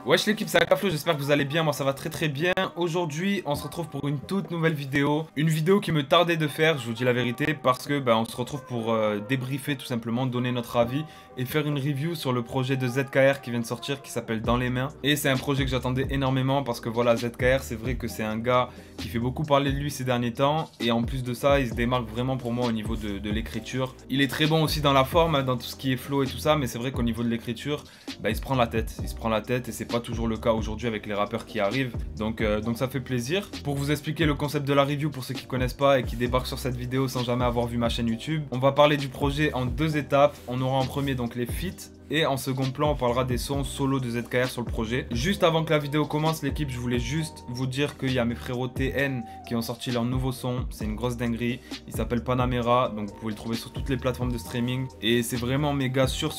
Wesh l'équipe, c'est Akaflo, j'espère que vous allez bien, moi ça va très bien. Aujourd'hui, on se retrouve pour une toute nouvelle vidéo. Une vidéo qui me tardait de faire, je vous dis la vérité, parce que on se retrouve pour débriefer tout simplement, donner notre avis et faire une review sur le projet de ZKR qui vient de sortir, qui s'appelle Dans les mains. Et c'est un projet que j'attendais énormément parce que voilà, ZKR, c'est vrai que c'est un gars qui fait beaucoup parler de lui ces derniers temps. Et en plus de ça, il se démarque vraiment pour moi au niveau de l'écriture. Il est très bon aussi dans la forme, hein, dans tout ce qui est flow et tout ça, mais c'est vrai qu'au niveau de l'écriture, il se prend la tête. Il se prend la tête et c'est pas toujours le cas aujourd'hui avec les rappeurs qui arrivent. Donc ça fait plaisir. Pour vous expliquer le concept de la review pour ceux qui connaissent pas et qui débarquent sur cette vidéo sans jamais avoir vu ma chaîne YouTube, on va parler du projet en deux étapes. On aura en premier donc les feats. Et en second plan, on parlera des sons solo de ZKR sur le projet. Juste avant que la vidéo commence, l'équipe, je voulais juste vous dire qu'il y a mes frérots TN qui ont sorti leur nouveau son. C'est une grosse dinguerie. Il s'appelle Panamera. Donc vous pouvez le trouver sur toutes les plateformes de streaming. Et c'est vraiment méga sûr.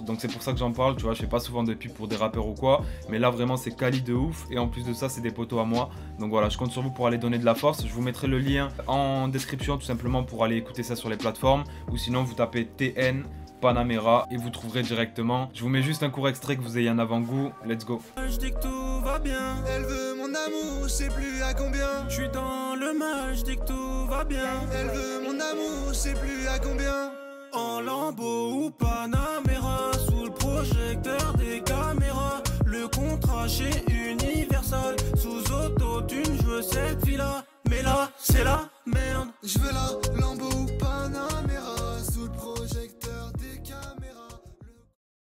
Donc c'est pour ça que j'en parle. Tu vois, je fais pas souvent de pub pour des rappeurs ou quoi. Mais là, vraiment, c'est quali de ouf. Et en plus de ça, c'est des potos à moi. Donc voilà, je compte sur vous pour aller donner de la force. Je vous mettrai le lien en description tout simplement pour aller écouter ça sur les plateformes. Ou sinon, vous tapez TN. Panamera et vous trouverez directement. Je vous mets juste un court extrait que vous ayez un avant-goût. Let's go. Je dis que tout va bien. Elle veut mon amour, je sais plus à combien. Je suis dans le mal, je dis que tout va bien. Elle veut mon amour, je sais plus à combien. En Lambo ou Panamera, sous le projecteur des caméras. Le contrat chez Universal, sous autotune, je veux cette villa. Mais là, c'est la merde. Je veux la Lambo ou Panamera, sous le projecteur des caméras.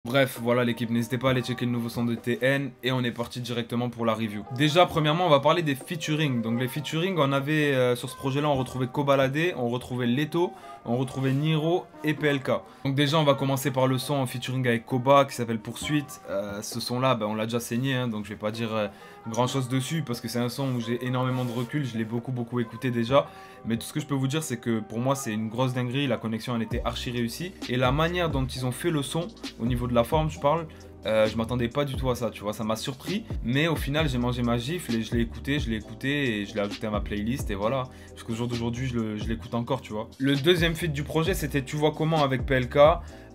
Bref, voilà l'équipe, n'hésitez pas à aller checker le nouveau son de TN et on est parti directement pour la review. Déjà, premièrement, on va parler des featuring. Donc les featuring, on avait sur ce projet-là, on retrouvait Kobalade, on retrouvait Leto, on retrouvait Niro et PLK. Donc déjà, on va commencer par le son en featuring avec Koba qui s'appelle Poursuite. Ce son-là, on l'a déjà saigné, hein, donc je vais pas dire grand-chose dessus parce que c'est un son où j'ai énormément de recul, je l'ai beaucoup écouté déjà. Mais tout ce que je peux vous dire, c'est que pour moi, c'est une grosse dinguerie, la connexion elle était archi réussie. Et la manière dont ils ont fait le son, au niveau de la forme, je parle, je m'attendais pas du tout à ça, tu vois, ça m'a surpris. Mais au final, j'ai mangé ma gifle et je l'ai écouté et je l'ai ajouté à ma playlist et voilà. Jusqu'au jour d'aujourd'hui, je l'écoute encore, tu vois. Le deuxième feat du projet, c'était Tu vois comment avec PLK.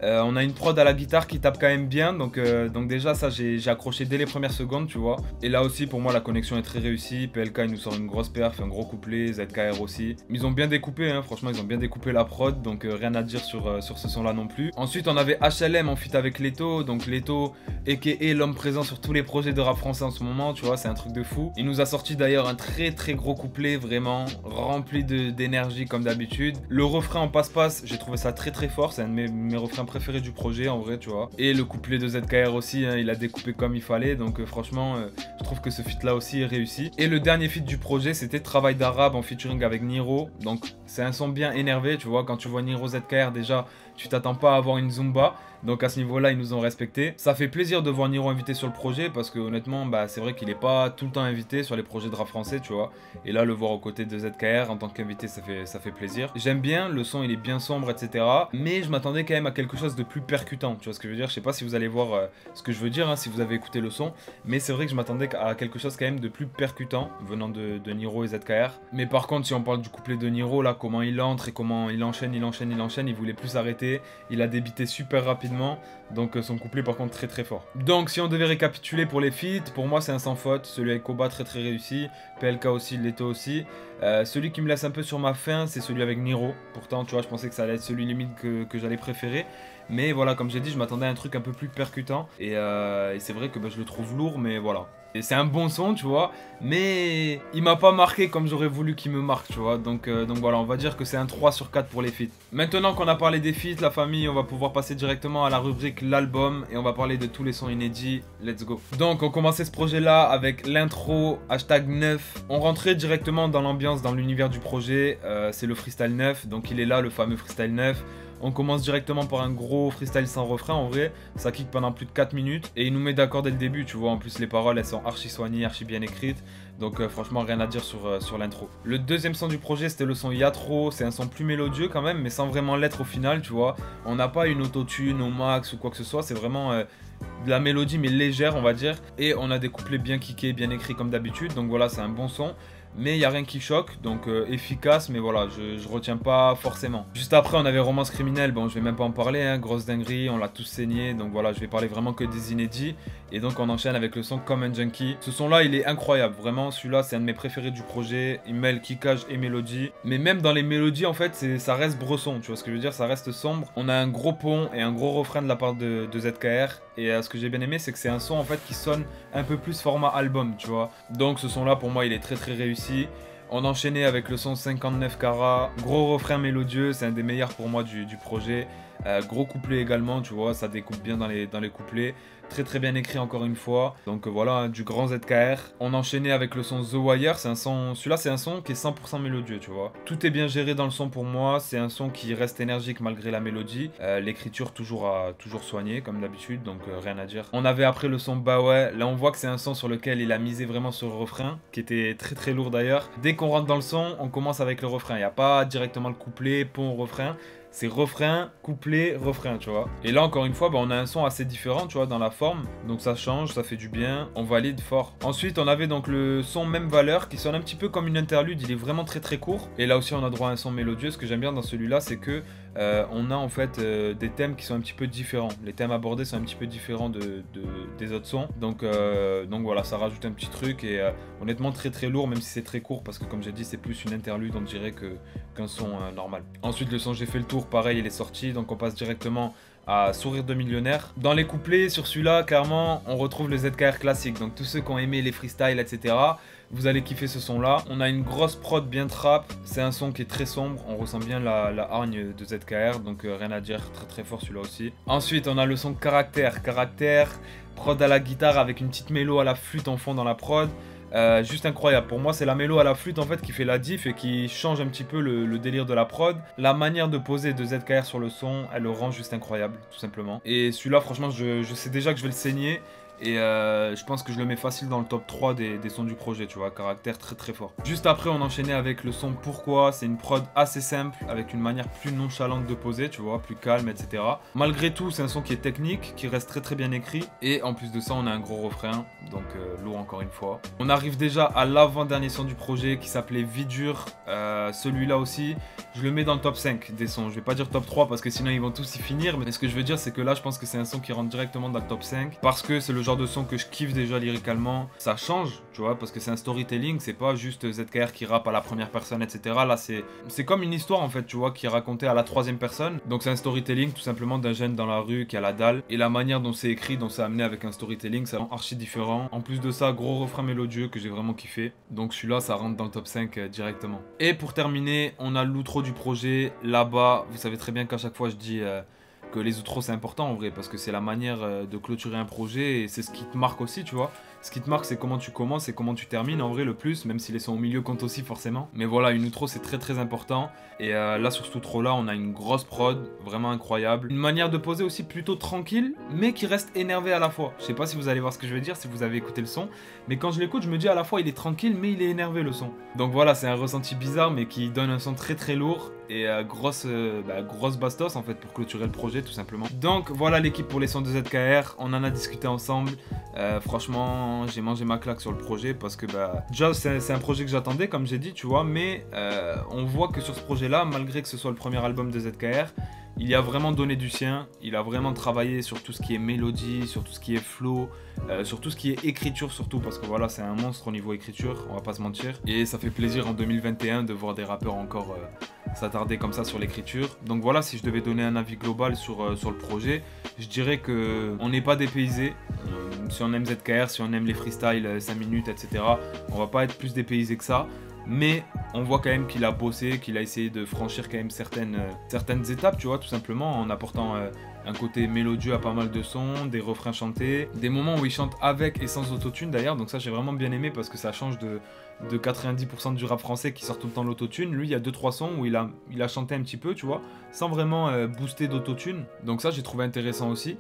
On a une prod à la guitare qui tape quand même bien, donc déjà ça j'ai accroché dès les premières secondes, tu vois. Et là aussi pour moi la connexion est très réussie, PLK il nous sort une grosse perf, un gros couplet, ZKR aussi. Ils ont bien découpé, hein, franchement ils ont bien découpé la prod, donc rien à dire sur ce son là non plus. Ensuite on avait HLM en feat avec Leto, donc Leto a.k.a. l'homme présent sur tous les projets de rap français en ce moment, tu vois, c'est un truc de fou. Il nous a sorti d'ailleurs un très gros couplet, vraiment rempli d'énergie comme d'habitude. Le refrain en passe-passe, j'ai trouvé ça très fort, c'est un de mes refrains préféré du projet en vrai, tu vois. Et le couplet de ZKR aussi, hein, il a découpé comme il fallait, donc franchement je trouve que ce feat là aussi est réussi. Et le dernier feat du projet c'était Travail d'arabe en featuring avec Niro, donc c'est un son bien énervé, tu vois. Quand tu vois Niro ZKR déjà tu t'attends pas à avoir une Zumba, donc à ce niveau là ils nous ont respecté. Ça fait plaisir de voir Niro invité sur le projet parce que honnêtement c'est vrai qu'il est pas tout le temps invité sur les projets de rap français, tu vois. Et là le voir aux côtés de ZKR en tant qu'invité ça fait plaisir. J'aime bien, le son il est bien sombre etc, mais je m'attendais quand même à quelque chose de plus percutant, tu vois ce que je veux dire. Je sais pas si vous allez voir ce que je veux dire, hein, si vous avez écouté le son, mais c'est vrai que je m'attendais à quelque chose quand même de plus percutant venant de Niro et ZKR. Mais par contre si on parle du couplet de Niro là, comment il entre et comment il enchaîne, il voulait plus arrêter. Il a débité super rapidement, donc son couplet par contre très fort. Donc si on devait récapituler pour les feats, pour moi c'est un sans faute. Celui avec Koba très réussi, PLK aussi, Leto aussi. Celui qui me laisse un peu sur ma faim c'est celui avec Niro. Pourtant tu vois je pensais que ça allait être celui limite que j'allais préférer. Mais voilà, comme j'ai dit, je m'attendais à un truc un peu plus percutant. Et c'est vrai que je le trouve lourd, mais voilà. C'est un bon son, tu vois, mais il m'a pas marqué comme j'aurais voulu qu'il me marque, tu vois. Donc voilà, on va dire que c'est un 3 sur 4 pour les feats. Maintenant qu'on a parlé des feats, la famille, on va pouvoir passer directement à la rubrique l'album et on va parler de tous les sons inédits. Let's go. Donc on commençait ce projet-là avec l'intro, #9. On rentrait directement dans l'ambiance, dans l'univers du projet. C'est le freestyle 9, donc il est là, le fameux freestyle 9. On commence directement par un gros freestyle sans refrain, en vrai, ça kick pendant plus de 4 minutes et il nous met d'accord dès le début, tu vois. En plus les paroles elles sont archi soignées, archi bien écrites, donc franchement rien à dire sur l'intro. Le deuxième son du projet c'était le son Yatro, c'est un son plus mélodieux quand même mais sans vraiment l'être au final, tu vois. On n'a pas une autotune au max ou quoi que ce soit, c'est vraiment de la mélodie mais légère on va dire. Et on a des couplets bien kickés, bien écrits comme d'habitude, donc voilà c'est un bon son. Mais il n'y a rien qui choque, donc efficace, mais voilà, je retiens pas forcément. Juste après, on avait Romance Criminelle, bon, je vais même pas en parler, hein, grosse dinguerie, on l'a tous saigné, donc voilà, je vais parler vraiment que des inédits. Et donc on enchaîne avec le son Comme un Junkie. Ce son là il est incroyable, vraiment celui-là c'est un de mes préférés du projet. Il mêle kickage et mélodie. Mais même dans les mélodies en fait ça reste bresson, tu vois ce que je veux dire, ça reste sombre. On a un gros pont et un gros refrain de la part de ZKR. Et ce que j'ai bien aimé c'est que c'est un son en fait qui sonne un peu plus format album, tu vois. Donc ce son là pour moi il est très très réussi. On enchaînait avec le son 59 carats, gros refrain mélodieux, c'est un des meilleurs pour moi du projet. Gros couplet également, tu vois, ça découpe bien dans les couplets. Très très bien écrit encore une fois. Donc voilà, hein, du grand ZKR. On enchaînait avec le son The Wire, c'est un son, celui-là c'est un son qui est 100% mélodieux, tu vois. Tout est bien géré dans le son pour moi, c'est un son qui reste énergique malgré la mélodie. L'écriture toujours soignée comme d'habitude, donc rien à dire. On avait après le son Bah ouais, là on voit que c'est un son sur lequel il a misé vraiment sur le refrain, qui était très très lourd d'ailleurs. Dès qu'on rentre dans le son, on commence avec le refrain, il n'y a pas directement le couplet, pont, refrain. C'est refrain, couplet, refrain, tu vois. Et là, encore une fois, bah, on a un son assez différent, tu vois, dans la forme. Donc ça change, ça fait du bien, on valide fort. Ensuite, on avait donc le son Même Valeur, qui sonne un petit peu comme une interlude, il est vraiment très très court. Et là aussi, on a droit à un son mélodieux. Ce que j'aime bien dans celui-là, c'est que on a en fait des thèmes qui sont un petit peu différents. Les thèmes abordés sont un petit peu différents des autres sons. Donc voilà, ça rajoute un petit truc. Et honnêtement, très très lourd, même si c'est très court, parce que comme j'ai dit, c'est plus une interlude, on dirait qu'un son normal. Ensuite, le son J'ai fait le tour, pareil, il est sorti, donc on passe directement à Sourire de millionnaire. Dans les couplets, sur celui-là, clairement, on retrouve le ZKR classique. Donc tous ceux qui ont aimé les freestyles, etc., vous allez kiffer ce son-là. On a une grosse prod bien trap. C'est un son qui est très sombre. On ressent bien la hargne de ZKR, donc rien à dire, très très fort celui-là aussi. Ensuite, on a le son Caractère. Caractère, prod à la guitare avec une petite mélo à la flûte en fond dans la prod. Juste incroyable, pour moi c'est la mélo à la flûte en fait qui fait la diff et qui change un petit peu le délire de la prod. La manière de poser de ZKR sur le son, elle le rend juste incroyable tout simplement. Et celui-là franchement je sais déjà que je vais le saigner. Et je pense que je le mets facile dans le top 3 des sons du projet, tu vois, Caractère très très fort. Juste après on enchaînait avec le son Pourquoi, c'est une prod assez simple, avec une manière plus nonchalante de poser, tu vois, plus calme, etc. Malgré tout c'est un son qui est technique, qui reste très très bien écrit. Et en plus de ça on a un gros refrain, donc lourd encore une fois. On arrive déjà à l'avant-dernier son du projet qui s'appelait Vie dure. Celui-là aussi, je le mets dans le top 5 des sons. Je vais pas dire top 3 parce que sinon ils vont tous y finir. Mais ce que je veux dire c'est que là je pense que c'est un son qui rentre directement dans le top 5. Parce que c'est le genre de son que je kiffe déjà lyricalement. Ça change, tu vois, parce que c'est un storytelling. C'est pas juste ZKR qui rappe à la première personne, etc. Là c'est comme une histoire en fait, tu vois, qui est racontée à la troisième personne. Donc c'est un storytelling tout simplement d'un jeune dans la rue qui a la dalle. Et la manière dont c'est écrit, dont c'est amené avec un storytelling, ça rend archi différent. En plus de ça, gros refrain mélodieux que j'ai vraiment kiffé. Donc celui-là ça rentre dans le top 5 directement. Et pour terminer, on a l'outro du projet là-bas. Vous savez très bien qu'à chaque fois je dis que les outros c'est important en vrai, parce que c'est la manière de clôturer un projet et c'est ce qui te marque aussi, tu vois. Ce qui te marque c'est comment tu commences et comment tu termines en vrai le plus, même si les sons au milieu comptent aussi forcément. Mais voilà, une outro c'est très très important. Et là sur cet outro là on a une grosse prod, vraiment incroyable. Une manière de poser aussi plutôt tranquille, mais qui reste énervé à la fois. Je sais pas si vous allez voir ce que je veux dire, si vous avez écouté le son. Mais quand je l'écoute je me dis à la fois il est tranquille mais il est énervé le son. Donc voilà, c'est un ressenti bizarre mais qui donne un son très très lourd. Et grosse bastos en fait pour clôturer le projet tout simplement. Donc voilà l'équipe pour les sons de ZKR, on en a discuté ensemble. Franchement j'ai mangé ma claque sur le projet parce que déjà c'est un projet que j'attendais comme j'ai dit, tu vois. Mais on voit que sur ce projet là, malgré que ce soit le premier album de ZKR, il a vraiment donné du sien, il a vraiment travaillé sur tout ce qui est mélodie, sur tout ce qui est flow, sur tout ce qui est écriture surtout, parce que voilà, c'est un monstre au niveau écriture, on va pas se mentir. Et ça fait plaisir en 2021 de voir des rappeurs encore s'attarder comme ça sur l'écriture. Donc voilà, si je devais donner un avis global sur le projet, je dirais qu'on n'est pas dépaysé. Si on aime ZKR, si on aime les freestyles 5 minutes, etc., on va pas être plus dépaysé que ça. Mais on voit quand même qu'il a bossé, qu'il a essayé de franchir quand même certaines étapes, tu vois, tout simplement, en apportant un côté mélodieux à pas mal de sons, des refrains chantés, des moments où il chante avec et sans autotune d'ailleurs. Donc ça j'ai vraiment bien aimé parce que ça change de 90% du rap français qui sort tout le temps l'autotune. Lui il y a 2-3 sons où il a chanté un petit peu, tu vois, sans vraiment booster d'autotune. Donc ça j'ai trouvé intéressant aussi.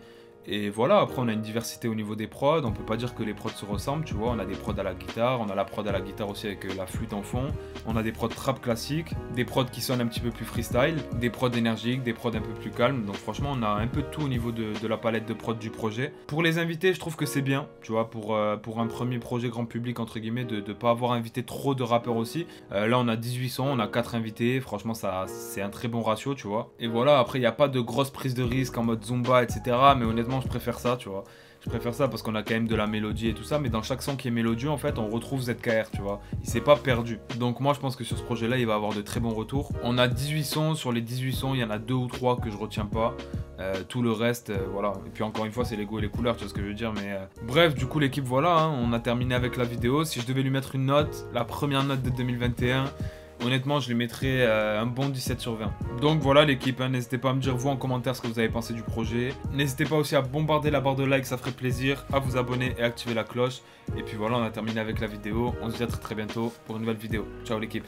Et voilà, après on a une diversité au niveau des prods, on peut pas dire que les prods se ressemblent, tu vois, on a des prods à la guitare, on a la prod à la guitare aussi avec la flûte en fond, on a des prods trap classiques, des prods qui sonnent un petit peu plus freestyle, des prods énergiques, des prods un peu plus calmes, donc franchement on a un peu de tout au niveau de la palette de prods du projet. Pour les invités, je trouve que c'est bien, tu vois, pour un premier projet grand public entre guillemets, de pas avoir invité trop de rappeurs aussi. Là on a 18 sons, on a 4 invités, franchement ça c'est un très bon ratio, tu vois. Et voilà, après il n'y a pas de grosse prise de risque en mode Zumba, etc., mais honnêtement je préfère ça, tu vois. Je Je préfère ça parce qu'on a quand même de la mélodie et tout ça, mais dans chaque son qui est mélodieux, en fait, on retrouve ZKR, tu vois. Il s'est pas perdu. Donc moi, je pense que sur ce projet-là, il va avoir de très bons retours. On a 18 sons, sur les 18 sons, il y en a 2 ou 3 que je retiens pas. Tout le reste, voilà. Et puis encore une fois, c'est les goûts et les couleurs, tu vois ce que je veux dire. Mais bref, du coup, l'équipe, voilà, hein, on a terminé avec la vidéo. Si je devais lui mettre une note, la première note de 2021... honnêtement, je lui mettrais un bon 17 sur 20. Donc voilà l'équipe, hein, n'hésitez pas à me dire vous en commentaire ce que vous avez pensé du projet. N'hésitez pas aussi à bombarder la barre de like, ça ferait plaisir, à vous abonner et activer la cloche. Et puis voilà, on a terminé avec la vidéo. On se dit à très bientôt pour une nouvelle vidéo. Ciao l'équipe.